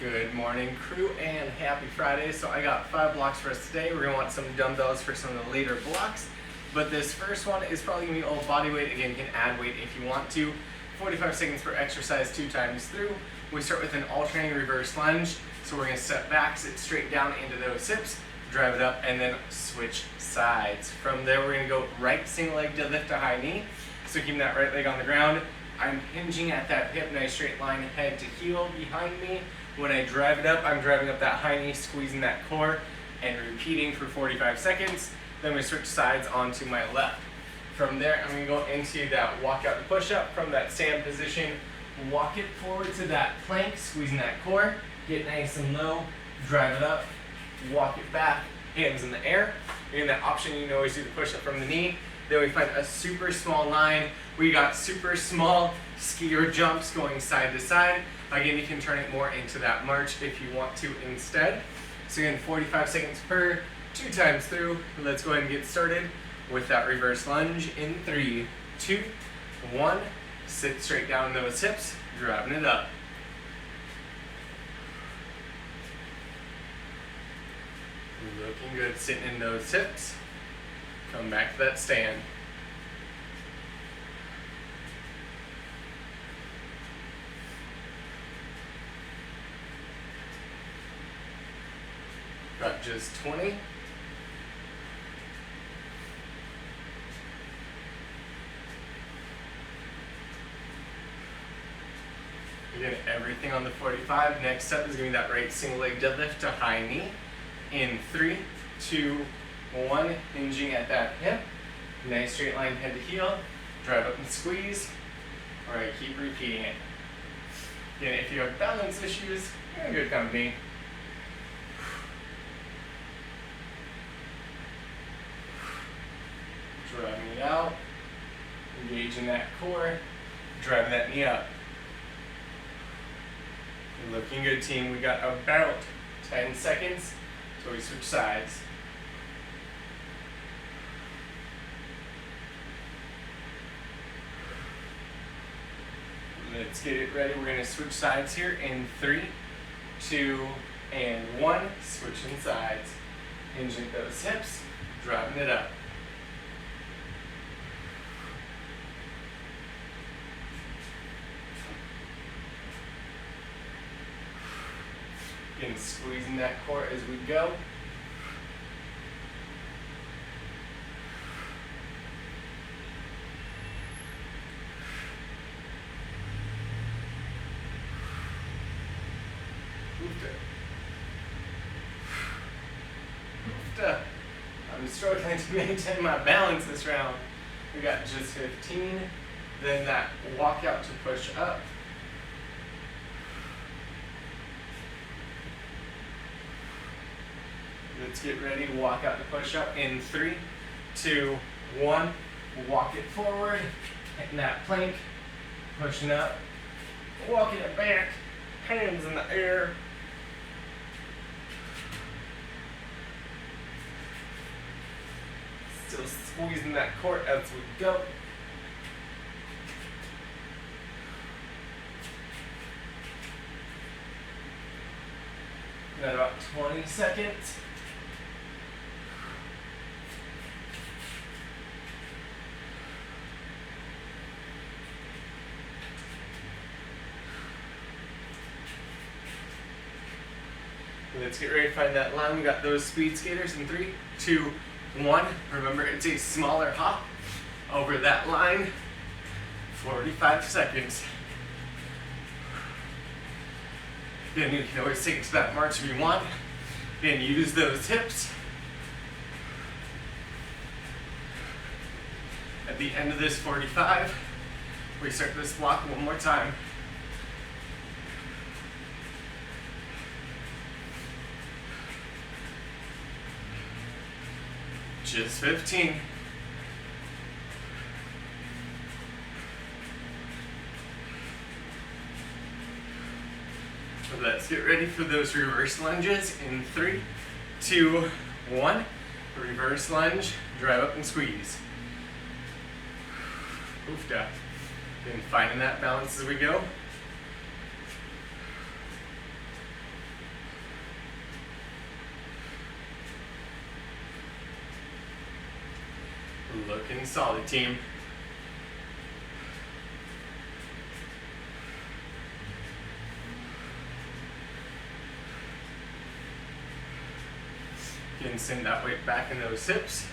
Good morning, crew, and happy Friday. So I got 5 blocks for us today. We're gonna want some dumbbells for some of the later blocks, but this first one is probably gonna be all body weight. Again, you can add weight if you want to. 45 seconds per exercise, 2 times through. We start with an alternating reverse lunge. So we're gonna step back, sit straight down into those hips, drive it up, and then switch sides. From there, we're gonna go right single leg deadlift to high knee. So keeping that right leg on the ground. I'm hinging at that hip, nice straight line, head to heel behind me. When I drive it up, I'm driving up that high knee, squeezing that core, and repeating for 45 seconds. Then we switch sides onto my left. From there, I'm gonna go into that walkout to push up. From that stand position, walk it forward to that plank, squeezing that core, get nice and low, drive it up, walk it back, hands in the air. In that option, you can always do the push up from the knee. Then we find a super small line. We got super small skier jumps going side to side. Again, you can turn it more into that march if you want to instead. So again, 45 seconds per, 2 times through. Let's go ahead and get started with that reverse lunge in 3, 2, 1. Sit straight down in those hips, driving it up. Looking good, sitting in those hips. Come back to that stand. Got just 20. Again, everything on the 45. Next up is going to be that right single leg deadlift to high knee. In 3, 2, 1, hinging at that hip. Nice straight line head to heel. Drive up and squeeze. All right, keep repeating it. Again, if you have balance issues, you're in good company. Driving it out, engaging that core, driving that knee up. Looking good, team. We got about 10 seconds till we switch sides. Let's get it ready. We're going to switch sides here in 3, 2, and 1. Switching sides. Hinging those hips, driving it up. Again, squeezing that core as we go. I'm struggling to maintain my balance this round. We got just 15. Then that walkout to push up. Let's get ready to walk out to push up in 3, 2, 1. Walk it forward, hitting that plank, pushing up, walking it back, hands in the air. Still squeezing that core as we go. Got about 20 seconds. Let's get ready to find that line. We got those speed skaters in 3, 2, 1. Remember, it's a smaller hop over that line. 45 seconds. Then you can always take it to that march if you want. Then use those hips. At the end of this 45, we start this block one more time. Just 15. Let's get ready for those reverse lunges in 3, 2, 1. Reverse lunge, drive up and squeeze. Oofda. Then finding that balance as we go. Looking solid, team. You can send that weight back in those hips.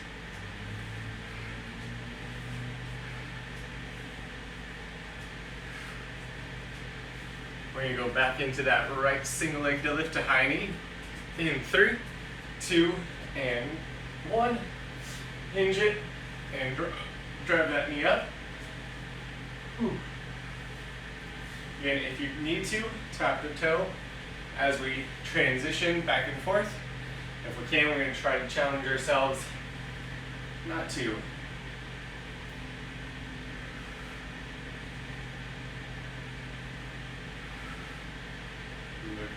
We're going to go back into that right single leg deadlift to high knee. In 3, 2, and 1. Hinge it and drive that knee up. Ooh. Again, if you need to, tap the toe as we transition back and forth. If we can, we're going to try to challenge ourselves not to.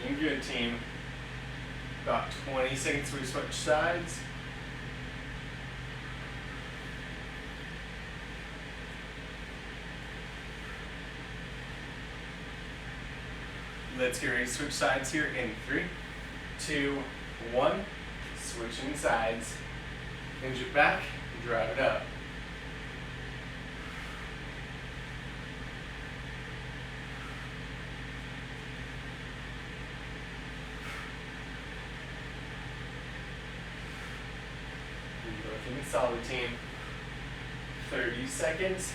Looking good, team. About 20 seconds we switch sides. Let's get ready to switch sides here in 3, 2, 1. Switching sides. Hinge it back, drive it up. Looking solid, team. 30 seconds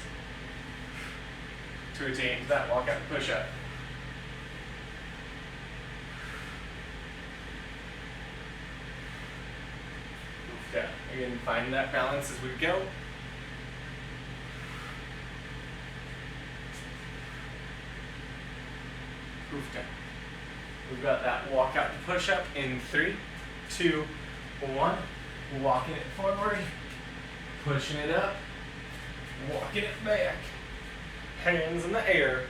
to attain that walkout push-up. Okay, again, find that balance as we go. Okay. We've got that walkout push-up in 3, 2, 1. Walking it forward, pushing it up, walking it back. Hands in the air.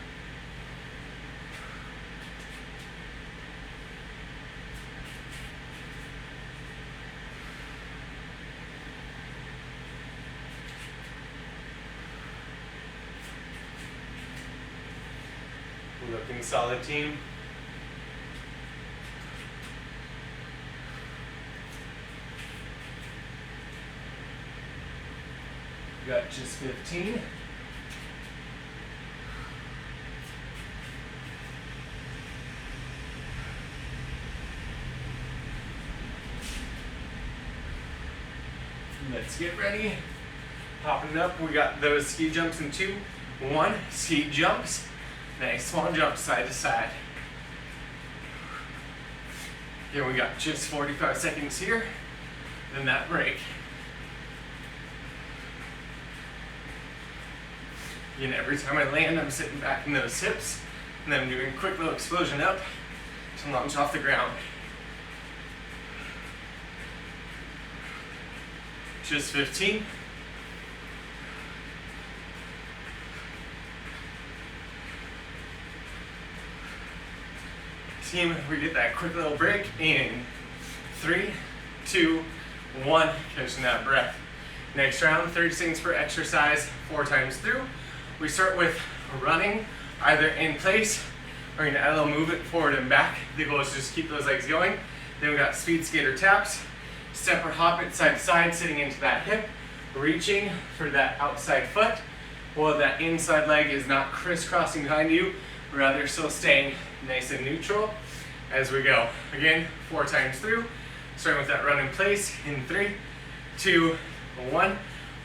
Looking solid, team. Got just 15. Let's get ready. Popping it up. We got those ski jumps in 2, 1. Ski jumps. Nice small jump side to side. Here we got just 45 seconds here. Then that break. And every time I land, I'm sitting back in those hips, and then I'm doing a quick little explosion up to launch off the ground. Just 15. Team, we get that quick little break in 3, 2, 1. Catching that breath. Next round, 30 seconds per exercise, 4 times through. We start with running, either in place, or you're gonna add a little movement forward and back. The goal is to just keep those legs going. Then we got speed skater taps, step or hop it side to side, sitting into that hip, reaching for that outside foot, while that inside leg is not crisscrossing behind you, rather still staying nice and neutral as we go. Again, 4 times through, starting with that run in place in 3, 2, 1.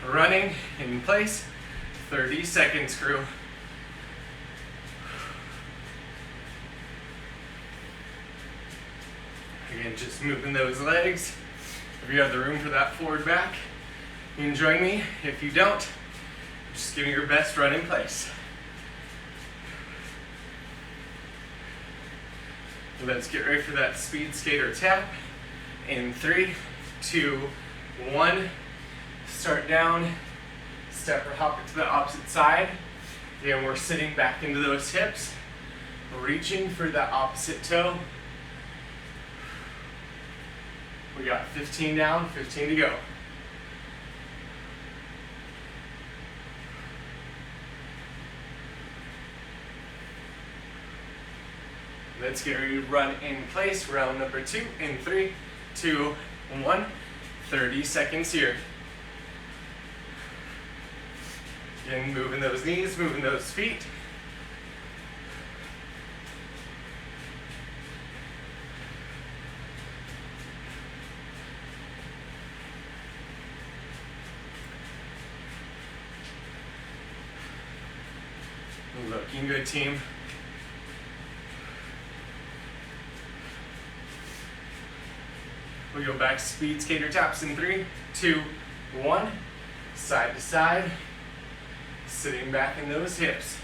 Running in place. 30 seconds, crew. Again, just moving those legs. If you have the room for that forward back, you can join me. If you don't, just give me your best run in place. Let's get ready for that speed skater tap. In 3, 2, 1. Start down. Step or hop it to the opposite side. Again, we're sitting back into those hips, reaching for that opposite toe. We got 15 down, 15 to go. Let's get ready to run in place. Round number 2 in 3, 2, 1. 30 seconds here. Again, moving those knees, moving those feet. Looking good, team. We go back speed skater taps in 3, 2, 1. Side to side. Sitting back in those hips.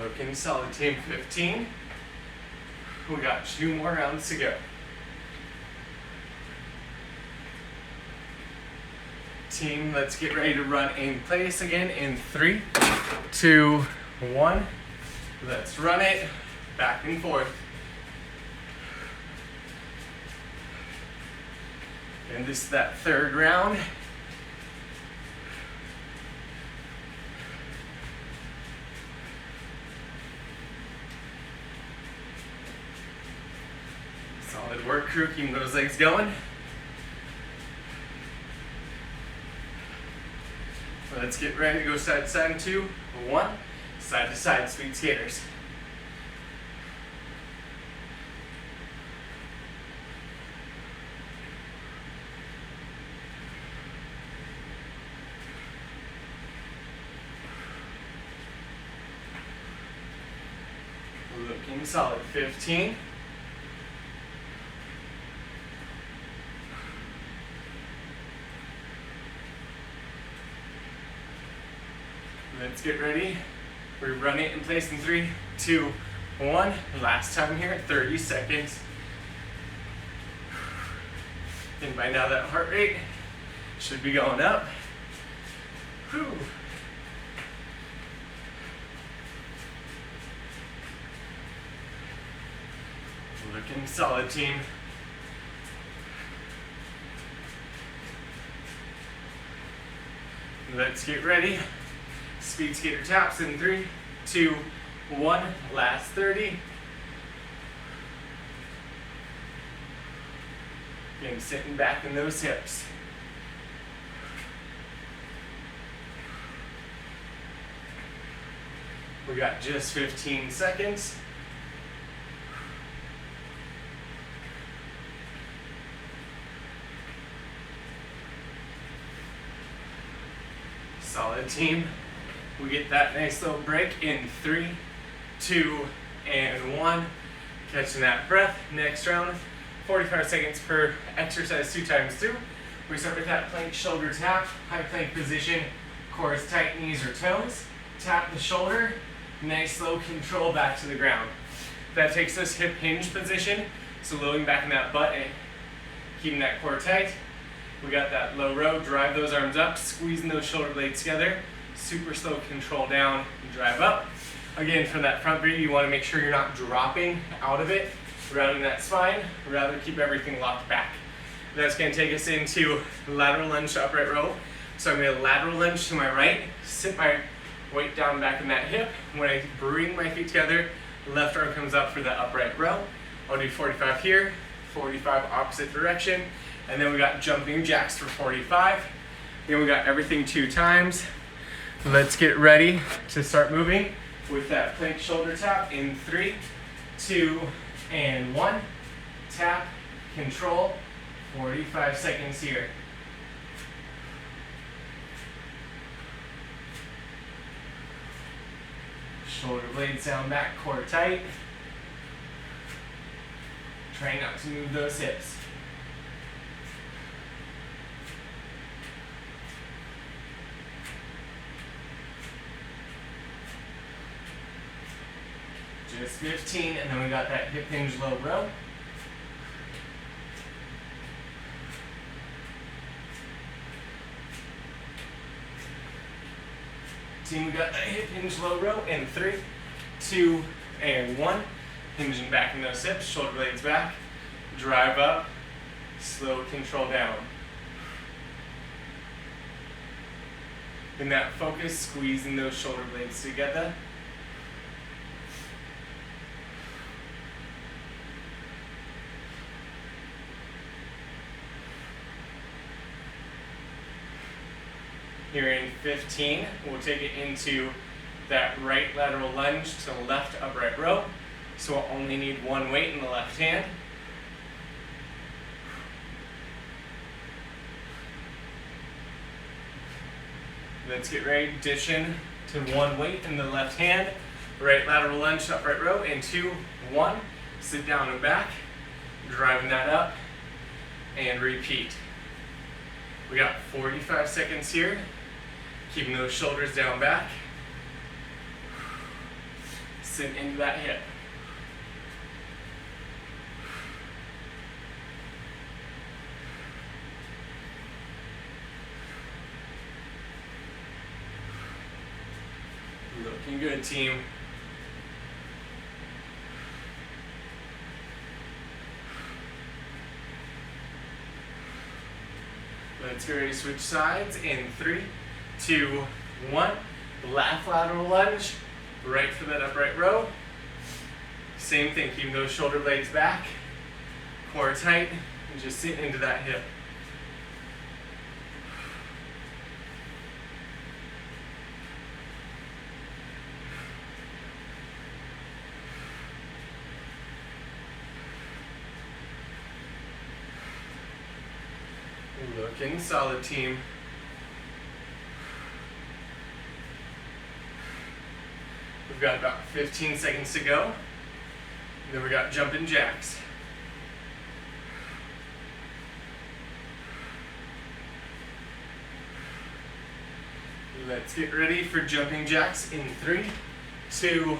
Looking solid, team. 15. We got 2 more rounds to go. Team, let's get ready to run in place again in 3, 2, 1. Let's run it back and forth. And this is that 3rd round. Solid work, crew. Keep those legs going. Let's get ready to go side to side in 2, 1. Side to side, speed skaters. Looking solid. 15. Let's get ready. We run it in place in 3, 2, 1. Last time here, 30 seconds. And by now that heart rate should be going up. Whew. Looking solid, team. Let's get ready. Speed skater taps in 3, 2, 1. Last 30. Again, sitting back in those hips. We got just 15 seconds. Solid, team. We get that nice little break in 3, 2, and 1. Catching that breath. Next round, 45 seconds per exercise, 2 times through. We start with that plank shoulder tap, high plank position, core is tight, knees or toes. Tap the shoulder, nice slow control back to the ground. That takes us hip hinge position, so lowering back in that butt and keeping that core tight. We got that low row, drive those arms up, squeezing those shoulder blades together. Super slow control down, drive up. Again, from that front breathe, you want to make sure you're not dropping out of it, rounding that spine, rather keep everything locked back. That's going to take us into lateral lunge to upright row. So I'm going to lateral lunge to my right, sit my weight down back in that hip. When I bring my feet together, left arm comes up for the upright row. I'll do 45 here, 45 opposite direction, and then we got jumping jacks for 45. Then we got everything 2 times. Let's get ready to start moving with that plank shoulder tap in 3, 2, and 1. Tap, control, 45 seconds here. Shoulder blades down back, core tight. Try not to move those hips. Just 15, and then we got that hip hinge low row. Team, we got that hip hinge low row in 3, 2, and 1. Hinging back in those hips, shoulder blades back, drive up, slow control down. In that focus, squeezing those shoulder blades together. Here in 15, we'll take it into that right lateral lunge to the left upright row. So we'll only need one weight in the left hand. Let's get ready to dish in to one weight in the left hand. Right lateral lunge to upright row in 2, 1. Sit down and back, driving that up, and repeat. We got 45 seconds here. Keeping those shoulders down back. Sit into that hip. Looking good, team. Let's get ready to switch sides in 3, 2, 1. Left lateral lunge, right for that upright row. Same thing, keeping those shoulder blades back, core tight, and just sit into that hip. Looking solid, team. We've got about 15 seconds to go. Then we got jumping jacks. Let's get ready for jumping jacks in 3, 2,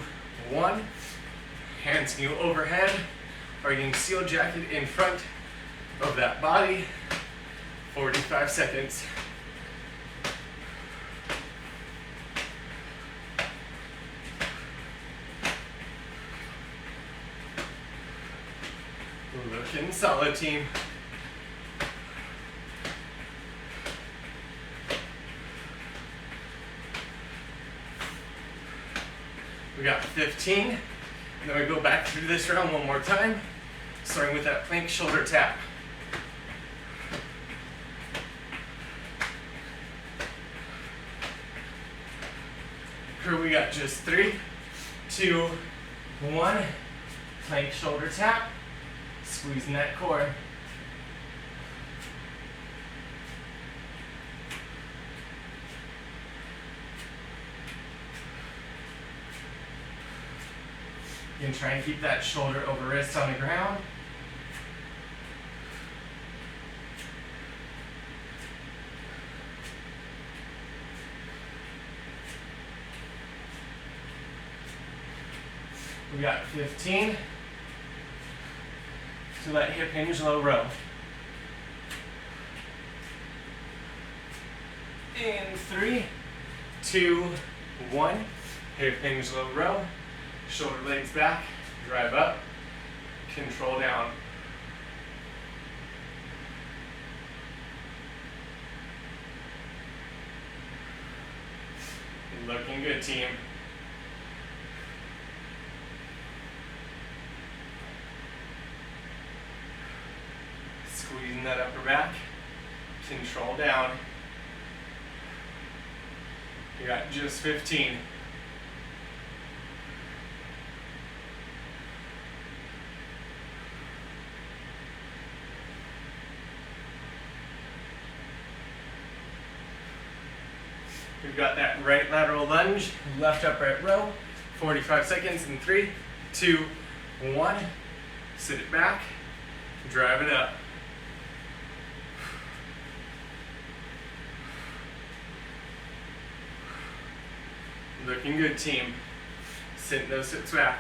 1. Hands can go overhead, or you can steel jacket in front of that body. 45 seconds. Looking solid, team. We got 15. And then we go back through this round one more time, starting with that plank shoulder tap. Here we got just 3, 2, 1. Plank shoulder tap. Squeezing that core. You can try and keep that shoulder over wrist on the ground. We got 15. To that hip hinge low row. In 3, 2, 1. Hip hinge low row. Shoulder blades back. Drive up. Control down. Looking good, team. Squeezing that upper back, control down. You got just 15. We've got that right lateral lunge, left upright row, 45 seconds in 3, 2, 1. Sit it back, drive it up. Looking good, team. Sit those hips back.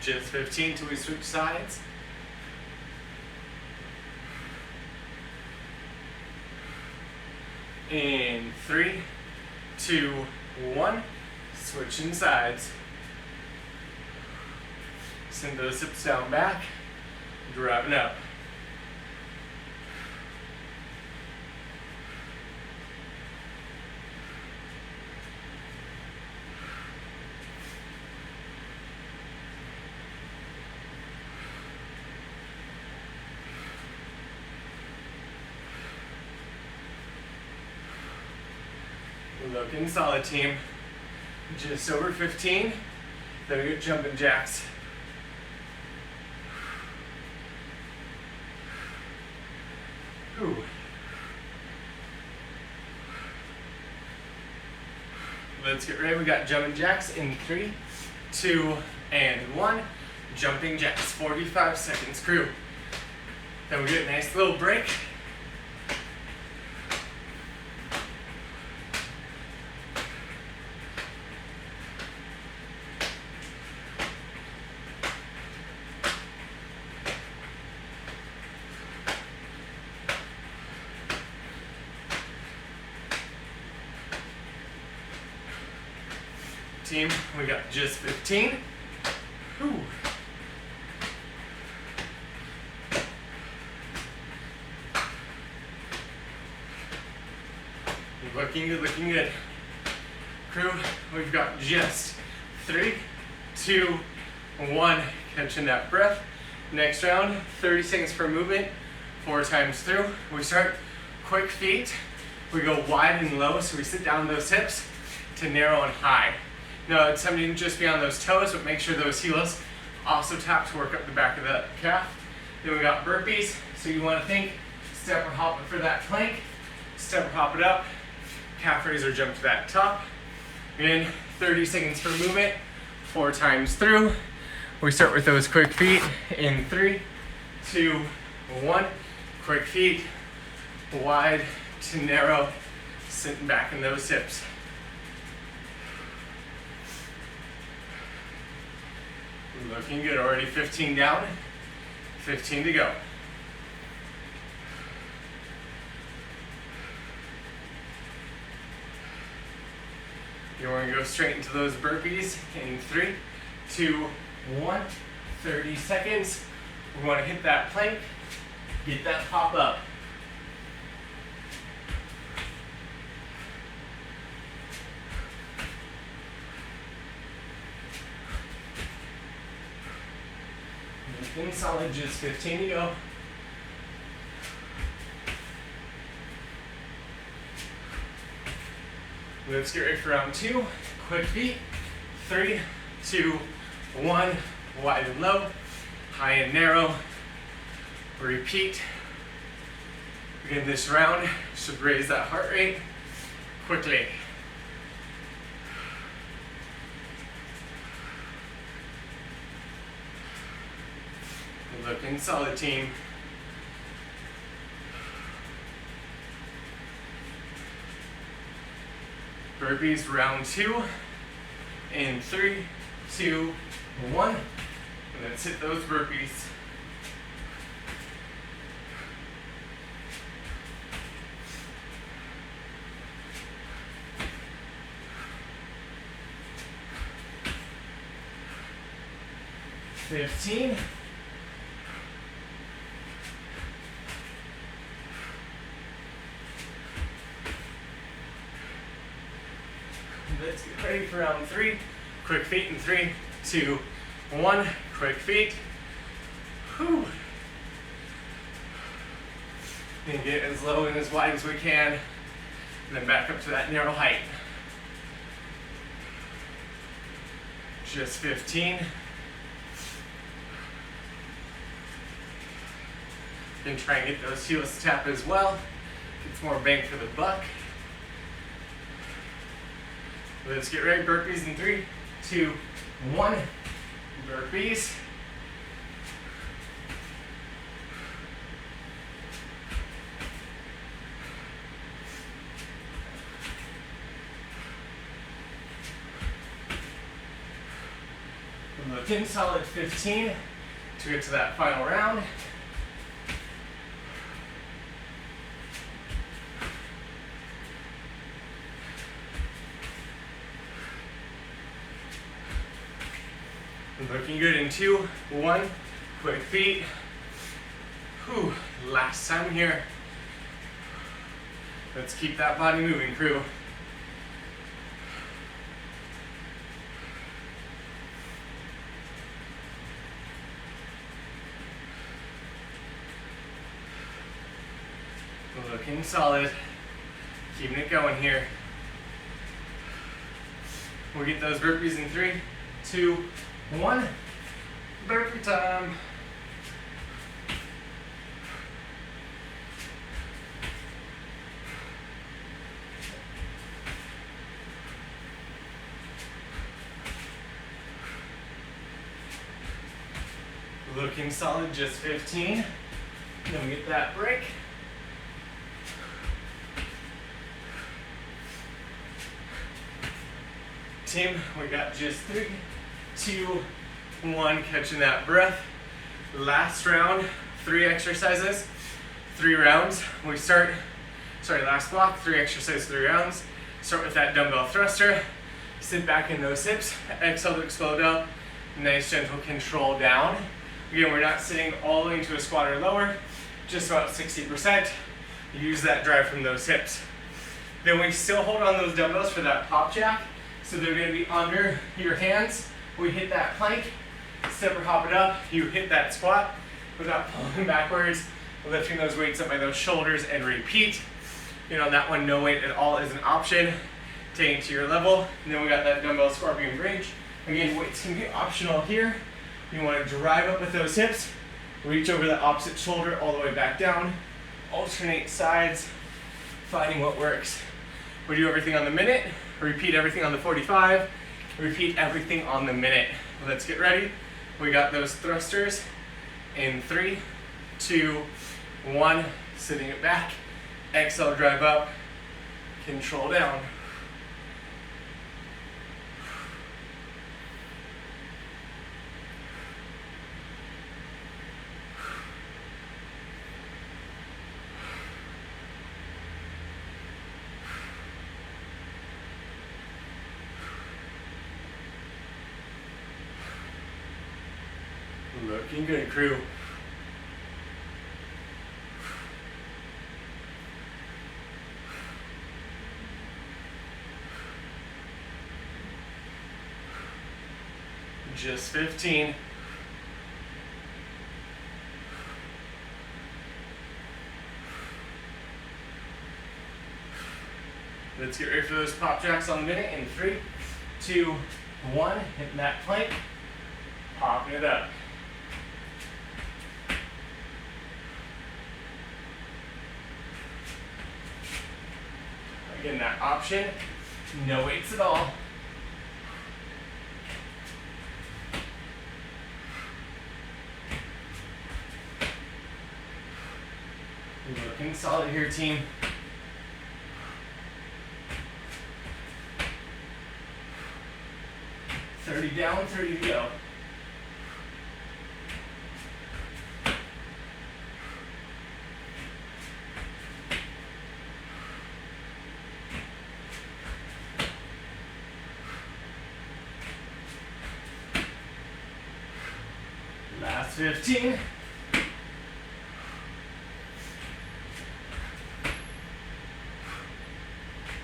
Just 15 till we switch sides. In 3, 2, 1. Switching sides. Send those hips down back. Driving up. Looking solid, team. Just over 15. Then we get jumping jacks. Ooh. Let's get ready. We got jumping jacks in 3, 2, and 1. Jumping jacks, 45 seconds, crew. Then we get a nice little break. Team, we got just 15. Whew. Looking good, looking good. Crew, we've got just 3, 2, 1. Catching that breath. Next round, 30 seconds per movement, 4 times through. We start quick feet. We go wide and low, so we sit down those hips to narrow and high. Now, it's something to just be on those toes, but make sure those heels also tap to work up the back of the calf. Then we got burpees, so you want to think step or hop it for that plank, step or hop it up, calf raiser jump to that top. Again, 30 seconds per movement, 4 times through. We start with those quick feet in 3, 2, 1. Quick feet, wide to narrow, sitting back in those hips. Looking good, already 15 down, 15 to go. You want to go straight into those burpees in 3, 2, 1, 30 seconds. We want to hit that plank, get that pop up. Looking solid, just 15 to go. Let's get ready for round 2. Quick feet. 3, 2, 1. Wide and low, high and narrow. Repeat. Again, this round should raise that heart rate quickly. Looking solid, team. Burpees, round 2. In 3, 2, 1. And let's hit those burpees. $15. Let's get ready for round 3. Quick feet in 3, 2, 1. Quick feet. Whew. And get as low and as wide as we can. And then back up to that narrow height. Just 15. Then try and get those heels to tap as well. Gets more bang for the buck. Let's get ready. Burpees in 3, 2, 1. Burpees. Looking solid, 15 to get to that final round. Looking good in 2, 1. Quick feet. Whew, last time here. Let's keep that body moving, crew. Looking solid. Keeping it going here. We'll get those burpees in 3, 2, 1. Burpee time. Looking solid, just 15. Then we get that break. Team, we got just 3, 2, 1, catching that breath. Last round, 3 exercises, 3 rounds. We last block, 3 exercises, 3 rounds. Start with that dumbbell thruster. Sit back in those hips, exhale to explode up. Nice gentle control down. Again, we're not sitting all the way into a squat or lower, just about 60%. Use that drive from those hips. Then we still hold on those dumbbells for that pop jack. So they're gonna be under your hands. We hit that plank, step or hop it up. You hit that squat without pulling backwards, lifting those weights up by those shoulders and repeat. You know, that one, no weight at all is an option. Take it to your level. And then we got that dumbbell scorpion bridge. Again, weights can be optional here. You want to drive up with those hips, reach over the opposite shoulder all the way back down, alternate sides, finding what works. We do everything on the minute, repeat everything on the 45, repeat everything on the minute. Let's get ready. We got those thrusters in 3, 2, 1, sitting it back, exhale, drive up, control down. Looking good, crew. Just 15. Let's get ready for those pop jacks on the minute in 3, 2, 1. Hitting that plank, popping it up. Again, that option, no weights at all. Looking solid here, team. $30 down, 30 to go. Last 15.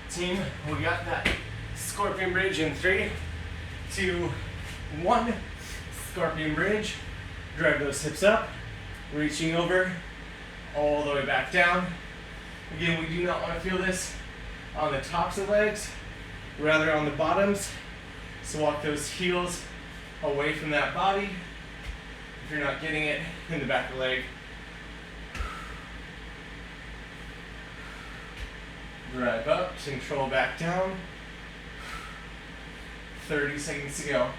Team, we got that scorpion bridge in 3, 2, 1. Scorpion bridge. Drive those hips up, reaching over all the way back down. Again, we do not want to feel this on the tops of legs, rather on the bottoms. So walk those heels away from that body if you're not getting it in the back of the leg. Drive up, control back down. 30 seconds to go.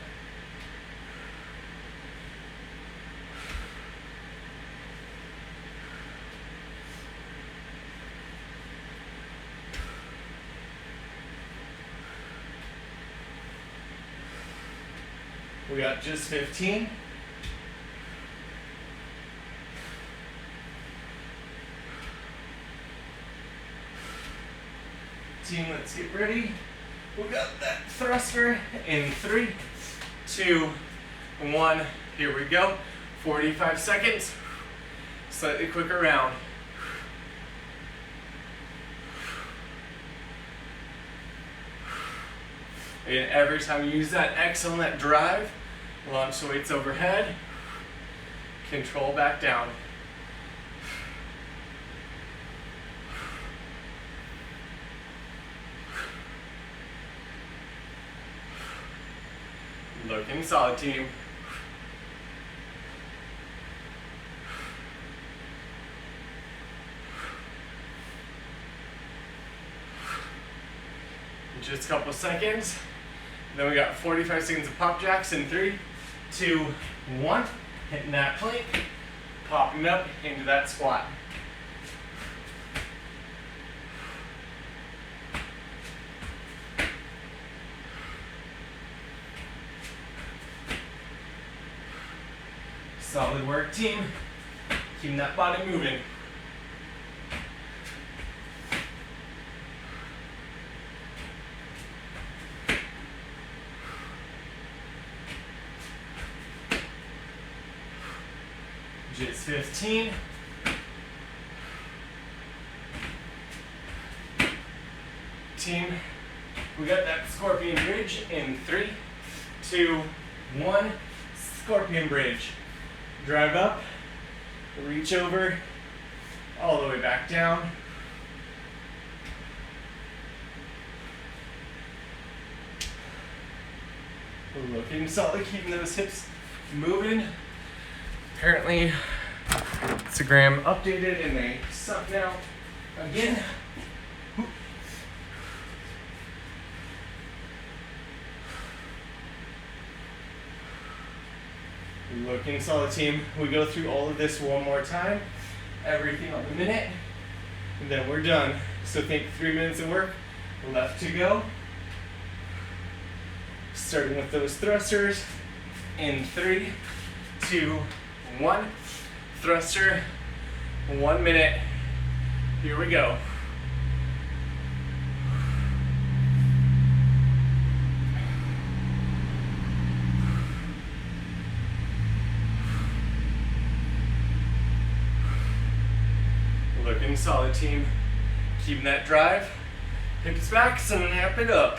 We got just 15. Team, let's get ready. We got that thruster in 3, 2, 1. Here we go. 45 seconds. Slightly quicker round. And every time you use that exhale and that drive, launch the weights overhead, control back down. Looking solid, team. Just a couple seconds. Then we got 45 seconds of pop jacks in 3, 2, 1. Hitting that plank, popping up into that squat. Solid work, team. Keeping that body moving. Just 15. Team, we got that scorpion bridge in 3, 2, 1. Scorpion bridge. Drive up, reach over, all the way back down. Looking solid, keeping those hips moving. Apparently, Instagram updated and they suck now again. Looking solid, team. We go through all of this one more time, everything on the minute, and then we're done. So think 3 minutes of work left to go. Starting with those thrusters in 3, 2, 1. Thruster, 1 minute. Here we go. Looking solid, team. Keeping that drive. Hips back, snap it up.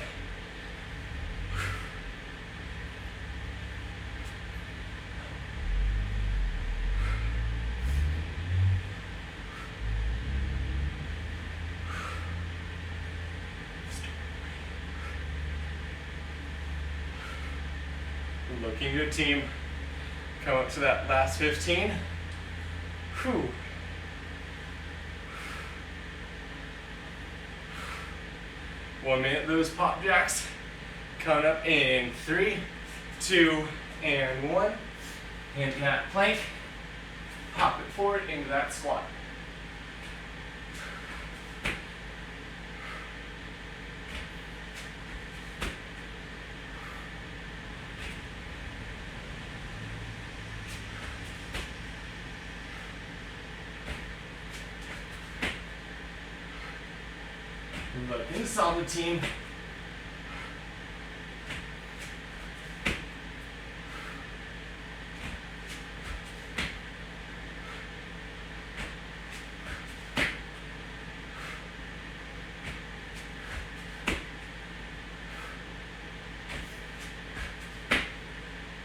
Looking good, team. Come up to that last 15. Whew. One minute, those pop jacks. Coming up in 3, 2, and 1. Into that plank. Pop it forward into that squat. Looking solid, team.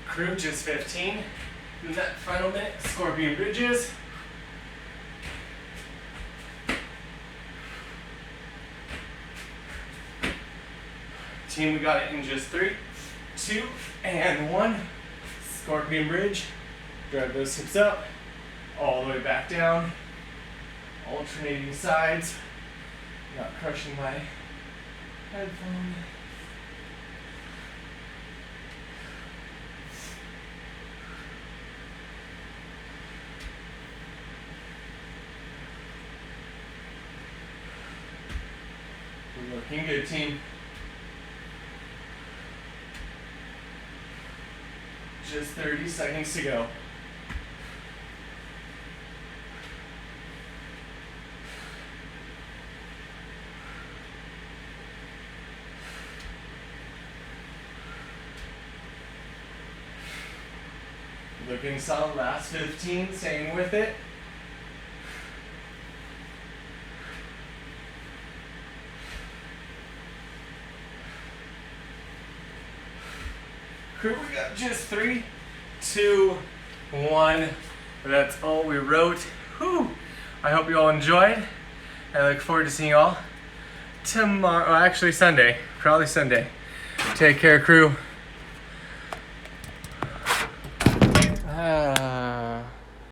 Crew, just 15. And that final minute, scorpion bridges. Team, we got it in just 3, 2, and 1. Scorpion bridge. Drive those hips up, all the way back down. Alternating sides. Not crushing my headphone. Looking good, team. Just 30 seconds to go. Looking solid, last 15, staying with it. Crew, we got just 3, 2, 1. That's all we wrote. Whew. I hope you all enjoyed. I look forward to seeing you all tomorrow. Well, actually Sunday. Probably Sunday. Take care, crew. Ah.